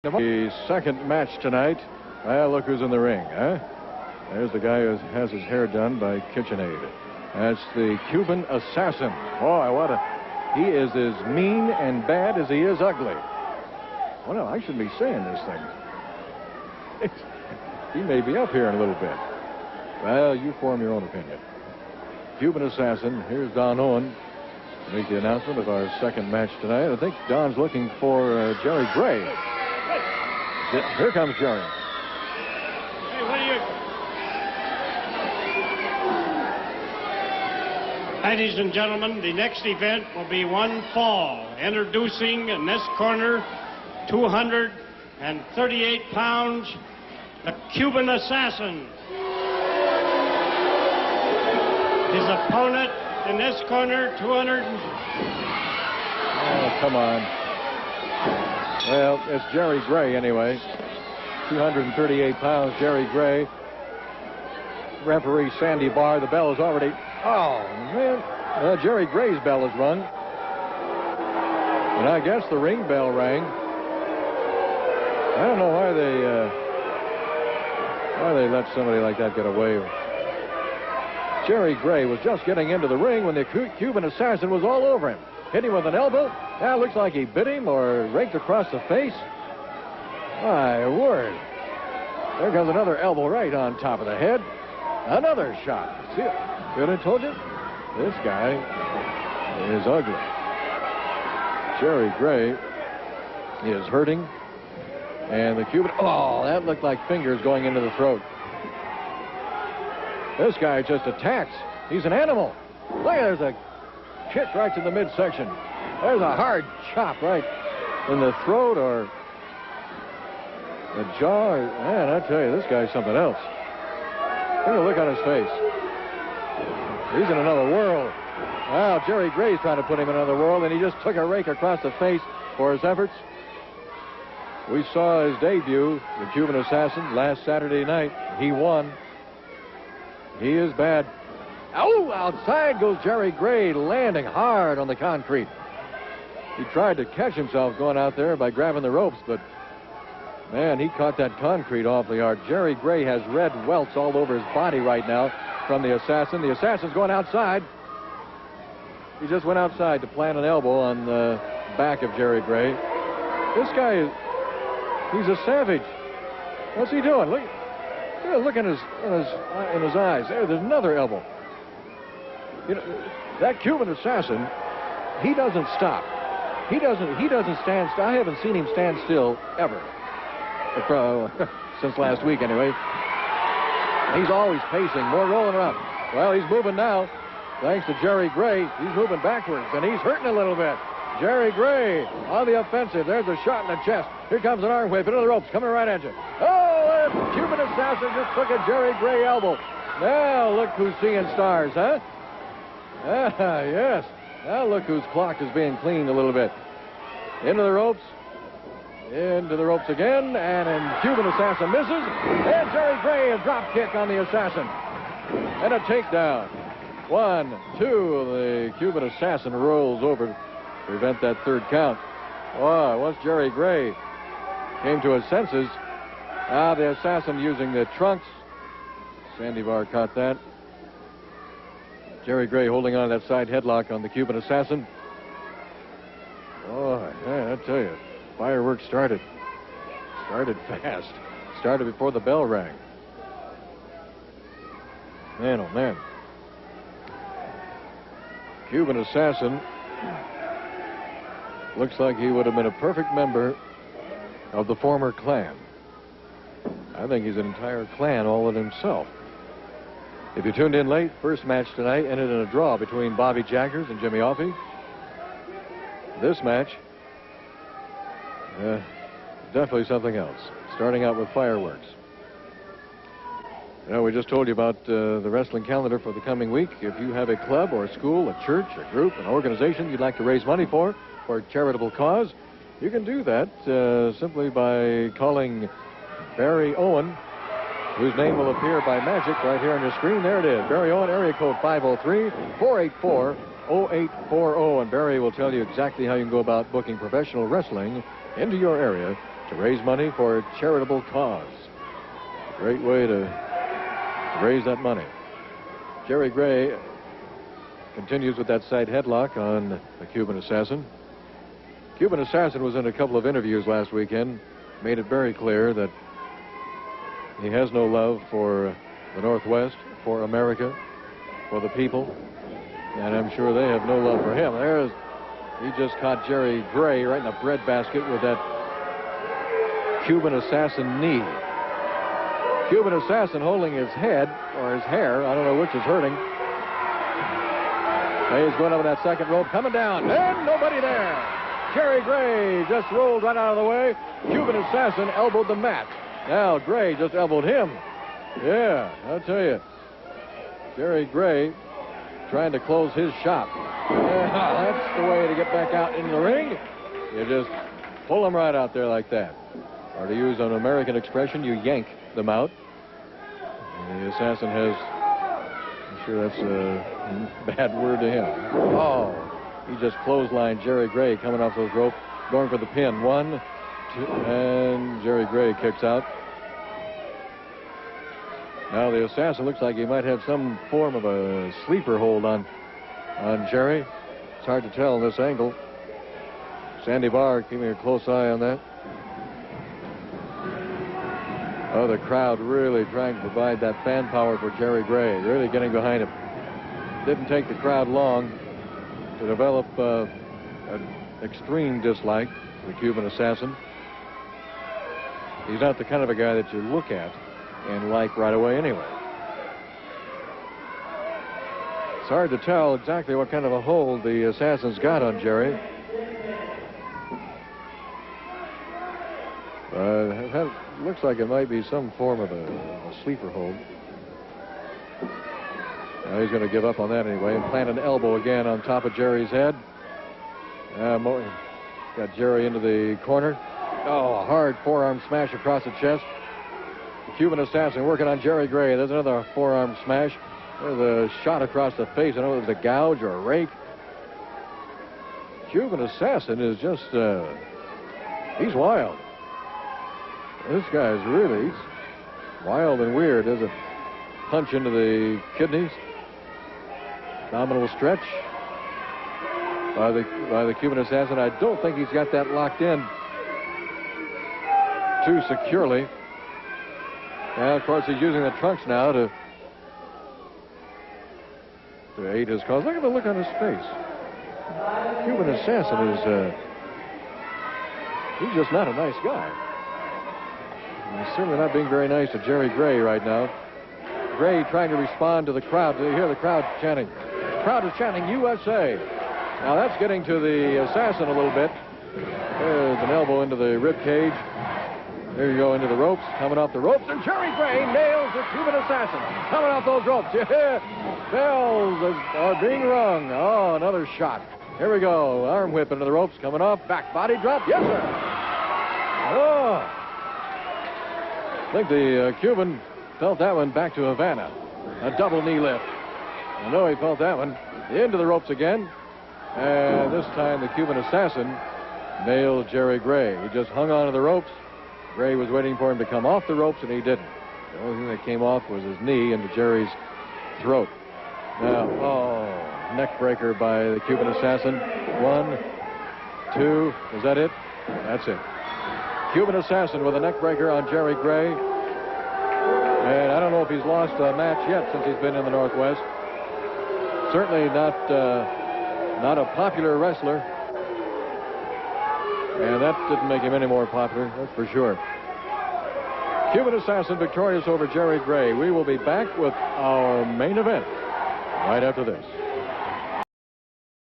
The second match tonight. Well, look who's in the ring, huh? There's the guy who has his hair done by KitchenAid. That's the Cuban assassin. Boy, what a... He is as mean and bad as he is ugly. Well, no, I shouldn't be saying this thing. He may be up here in a little bit. Well, you form your own opinion. Cuban assassin. Here's Don Owen to make the announcement of our second match tonight. I think Don's looking for Jerry Gray. Here comes Jerry. Hey, what are you... Ladies and gentlemen, the next event will be one fall. Introducing in this corner, 238 pounds, the Cuban assassin. His opponent in this corner, 200... Oh, come on. Well, it's Jerry Gray anyway. 238 pounds, Jerry Gray. Referee Sandy Barr. The bell is already... Oh, man. Jerry Gray's bell is rung. And I guess the ring bell rang. I don't know why they let somebody like that get away. Jerry Gray was just getting into the ring when the Cuban assassin was all over him. Hit him with an elbow. Now it looks like he bit him or raked across the face. My word. There comes another elbow right on top of the head. Another shot. See, could have told you? This guy is ugly. Jerry Gray is hurting. And the Cuban... Oh, that looked like fingers going into the throat. This guy just attacks. He's an animal. Look, there's a kick right to the midsection. There's a hard chop right in the throat or the jaw. Man, I tell you, this guy's something else. Take a look on his face. He's in another world. Wow, Jerry Gray's trying to put him in another world, and he just took a rake across the face for his efforts. We saw his debut, the Cuban assassin, last Saturday night. He won. He is bad. Oh, outside goes Jerry Gray, landing hard on the concrete. He tried to catch himself going out there by grabbing the ropes, but, man, he caught that concrete awfully hard. Jerry Gray has red welts all over his body right now from the assassin. The assassin's going outside. He just went outside to plant an elbow on the back of Jerry Gray. This guy, he's a savage. What's he doing? Look in his eyes. There's another elbow. You know, that Cuban assassin, he doesn't stop. He doesn't stand still. I haven't seen him stand still ever. Since last week, anyway. He's always pacing, more rolling around. Well, he's moving now. Thanks to Jerry Gray, he's moving backwards, and he's hurting a little bit. Jerry Gray on the offensive. There's a shot in the chest. Here comes an arm whip into the ropes, coming right at you. Oh, the Cuban assassin just took a Jerry Gray elbow. Now, look who's seeing stars, huh? Ah, yes. Now look whose clock is being cleaned a little bit. Into the ropes. Into the ropes again. And Cuban assassin misses. And Jerry Gray, a drop kick on the assassin. And a takedown. 1, 2. The Cuban assassin rolls over to prevent that third count. Oh, once Jerry Gray came to his senses. Now the assassin using the trunks. Sandy Barr caught that. Jerry Gray holding on to that side headlock on the Cuban assassin. Oh, yeah, I tell you, fireworks started. Started fast. Started before the bell rang. Man, oh man. Cuban assassin looks like he would have been a perfect member of the former Klan. I think he's an entire Klan all in himself. If you tuned in late, first match tonight ended in a draw between Bobby Jaggers and Jimmy Offee. This match, definitely something else. Starting out with fireworks. You know, we just told you about the wrestling calendar for the coming week. If you have a club or a school, a church, a group, an organization you'd like to raise money for a charitable cause, you can do that simply by calling Barry Owen, whose name will appear by magic right here on your screen. There it is. Barry Owen, area code 503-484-0840. And Barry will tell you exactly how you can go about booking professional wrestling into your area to raise money for a charitable cause. Great way to raise that money. Jerry Gray continues with that side headlock on the Cuban Assassin. Cuban Assassin was in a couple of interviews last weekend, made it very clear that he has no love for the Northwest, for America, for the people, and I'm sure they have no love for him. He just caught Jerry Gray right in the breadbasket with that Cuban Assassin knee. Cuban Assassin holding his head, or his hair, I don't know which is hurting. He's going up on that second rope, coming down, and nobody there. Jerry Gray just rolled right out of the way. Cuban Assassin elbowed the mat. Now Gray just elbowed him. Yeah, I'll tell you. Jerry Gray trying to close his shop. Yeah, that's the way to get back out into the ring. You just pull them right out there like that. Or to use an American expression, you yank them out. And the Assassin has, I'm sure that's a bad word to him. Oh, he just clotheslined Jerry Gray coming off those ropes, going for the pin. 1, 2, and Jerry Gray kicks out. Now the Assassin looks like he might have some form of a sleeper hold on Jerry. It's hard to tell in this angle. Sandy Barr keeping a close eye on that. Oh, the crowd really trying to provide that fan power for Jerry Gray. Really getting behind him. Didn't take the crowd long to develop an extreme dislike for the Cuban Assassin. He's not the kind of a guy that you look at and like right away anyway. It's hard to tell exactly what kind of a hold the Assassin's got on Jerry. It looks like it might be some form of a sleeper hold. Now he's going to give up on that anyway and plant an elbow again on top of Jerry's head. Got Jerry into the corner. Oh, a hard forearm smash across the chest. The Cuban Assassin working on Jerry Gray. There's another forearm smash. There's a shot across the face. I don't know if it was a gouge or a rake. Cuban Assassin is just, he's wild. This guy is really wild and weird. There's a punch into the kidneys. Abdominal stretch by the Cuban Assassin. I don't think he's got that locked in too securely. Now, of course, he's using the trunks now to aid his cause. Look at the look on his face. The Cuban Assassin is, he's just not a nice guy. He's certainly not being very nice to Jerry Gray right now. Gray trying to respond to the crowd. You hear the crowd chanting. The crowd is chanting USA. Now that's getting to the Assassin a little bit. There's an elbow into the rib cage. There you go, into the ropes. Coming off the ropes, and Jerry Gray nails the Cuban Assassin. Coming off those ropes. Yeah. Bells are being rung. Oh, another shot. Here we go. Arm whip into the ropes. Coming off. Back body drop. Yes, sir. Oh. I think the Cuban felt that one back to Havana. A double knee lift. I know he felt that one. Into the ropes again. And this time the Cuban Assassin nailed Jerry Gray. He just hung on to the ropes. Gray was waiting for him to come off the ropes, and he didn't. The only thing that came off was his knee into Jerry's throat. Now, neck breaker by the Cuban Assassin. 1, 2. Is that it? That's it. Cuban Assassin with a neck breaker on Jerry Gray. And I don't know if he's lost a match yet since he's been in the Northwest. Certainly not a popular wrestler. And that didn't make him any more popular, that's for sure. Cuban Assassin victorious over Jerry Gray. We will be back with our main event right after this.